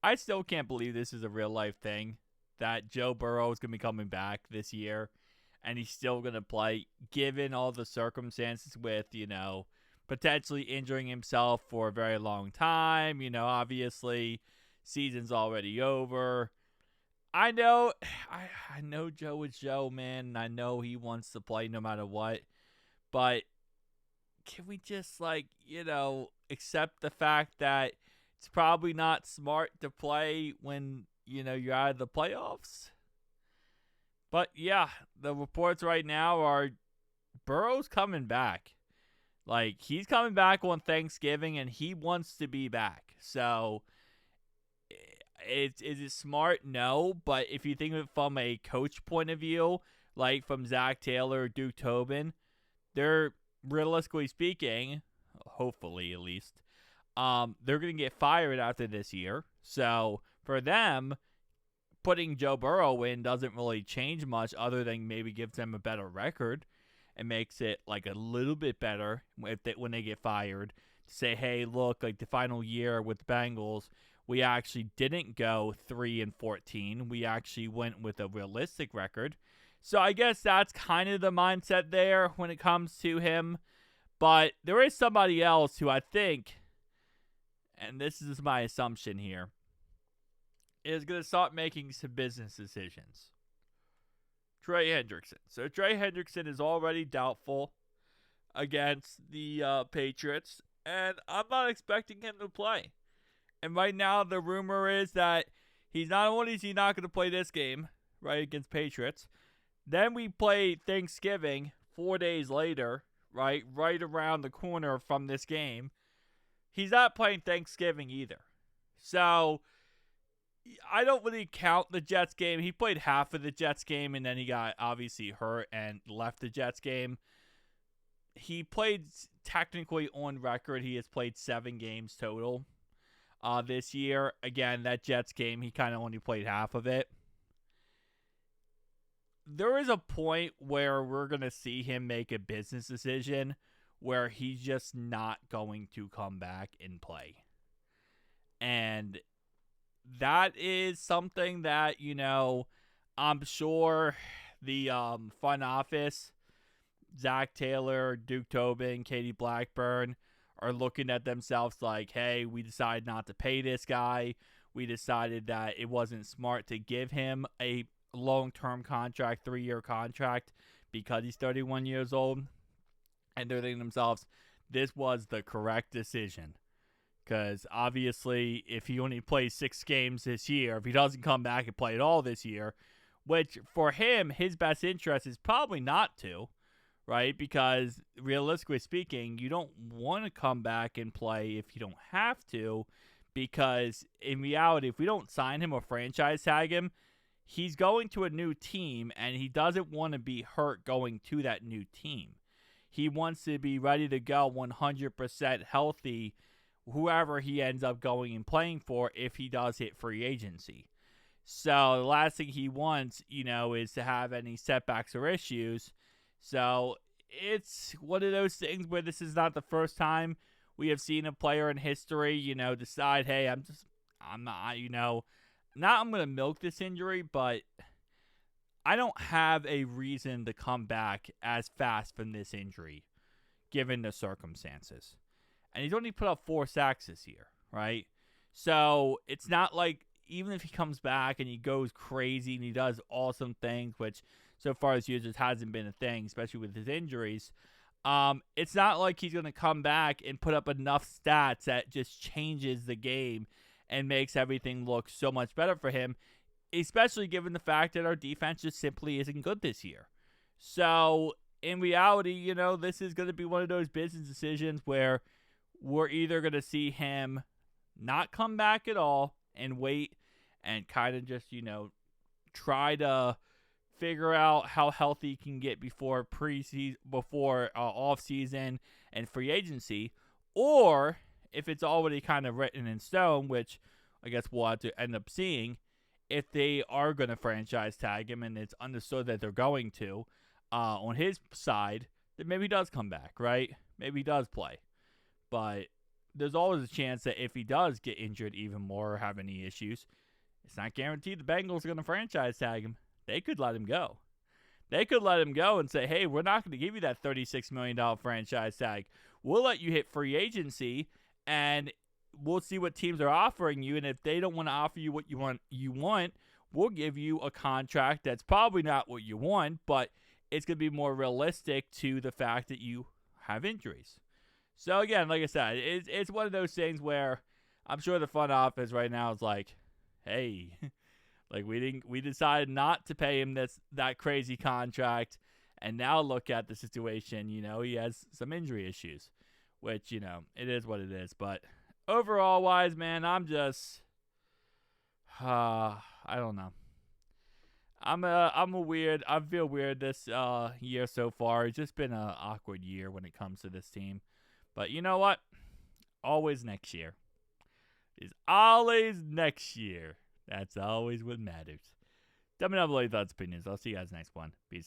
I still can't believe this is a real life thing, that Joe Burrow is going to be coming back this year and he's still going to play, given all the circumstances with, potentially injuring himself for a very long time. Obviously, season's already over. I know, I know Joe is Joe, man, and I know he wants to play no matter what, but can we just, accept the fact that it's probably not smart to play when, you're out of the playoffs? But yeah, the reports right now are Burrow's coming back. He's coming back on Thanksgiving, and he wants to be back. So, is it smart? No. But if you think of it from a coach point of view, like from Zach Taylor or Duke Tobin, they're, realistically speaking, hopefully at least, they're going to get fired after this year. So, for them, putting Joe Burrow in doesn't really change much other than maybe gives them a better record and makes it a little bit better when they get fired. To say, hey, look, the final year with the Bengals, we actually didn't go 3-14. We actually went with a realistic record. So I guess that's kind of the mindset there when it comes to him. But there is somebody else who I think, and this is my assumption here, is going to start making some business decisions. Trey Hendrickson. So Trey Hendrickson is already doubtful against the Patriots, and I'm not expecting him to play. And right now the rumor is that he's not only is he not going to play this game, right, against Patriots, then we play Thanksgiving 4 days later, right around the corner from this game. He's not playing Thanksgiving either. So I don't really count the Jets game. He played half of the Jets game, and then he got obviously hurt and left the Jets game. He played, technically on record, he has played 7 games total this year. Again, that Jets game, he kind of only played half of it. There is a point where we're going to see him make a business decision where he's just not going to come back and play. And that is something that, I'm sure the front office, Zach Taylor, Duke Tobin, Katie Blackburn, are looking at themselves like, hey, we decided not to pay this guy. We decided that it wasn't smart to give him a long-term contract, 3-year contract, because he's 31 years old. And they're thinking to themselves, this was the correct decision. Because obviously, if he only plays 6 games this year, if he doesn't come back and play at all this year, which for him, his best interest is probably not to, right? Because realistically speaking, you don't want to come back and play if you don't have to. Because in reality, if we don't sign him or franchise tag him, he's going to a new team, and he doesn't want to be hurt going to that new team. He wants to be ready to go 100% healthy, whoever he ends up going and playing for if he does hit free agency. So the last thing he wants, is to have any setbacks or issues. So it's one of those things where this is not the first time we have seen a player in history, decide, hey, I'm going to milk this injury, but I don't have a reason to come back as fast from this injury, given the circumstances. And he's only put up 4 sacks this year, right? So it's not like, even if he comes back and he goes crazy and he does awesome things, which so far this year just hasn't been a thing, especially with his injuries, it's not like he's going to come back and put up enough stats that just changes the game and makes everything look so much better for him, especially given the fact that our defense just simply isn't good this year. So in reality, this is going to be one of those business decisions where we're either going to see him not come back at all and wait and kind of just, try to figure out how healthy he can get before off-season and free agency, or if it's already kind of written in stone, which I guess we'll have to end up seeing, if they are going to franchise tag him and it's understood that they're going to, on his side, then maybe he does come back, right? Maybe he does play. But there's always a chance that if he does get injured even more or have any issues, it's not guaranteed the Bengals are going to franchise tag him. They could let him go. They could let him go and say, hey, we're not going to give you that $36 million franchise tag. We'll let you hit free agency, and we'll see what teams are offering you. And if they don't want to offer you what you want, we'll give you a contract that's probably not what you want, but it's going to be more realistic to the fact that you have injuries. So, again, like I said, it's one of those things where I'm sure the front office right now is like, hey, like we decided not to pay him that crazy contract, and now look at the situation. You know, he has some injury issues, which, you know, it is what it is. But overall wise, man, I'm just, I don't know. I feel weird this year so far. It's just been an awkward year when it comes to this team. But you know what? Always next year. It's always next year. That's always what matters. Tell me down below your thoughts, opinions. I'll see you guys next one. Peace.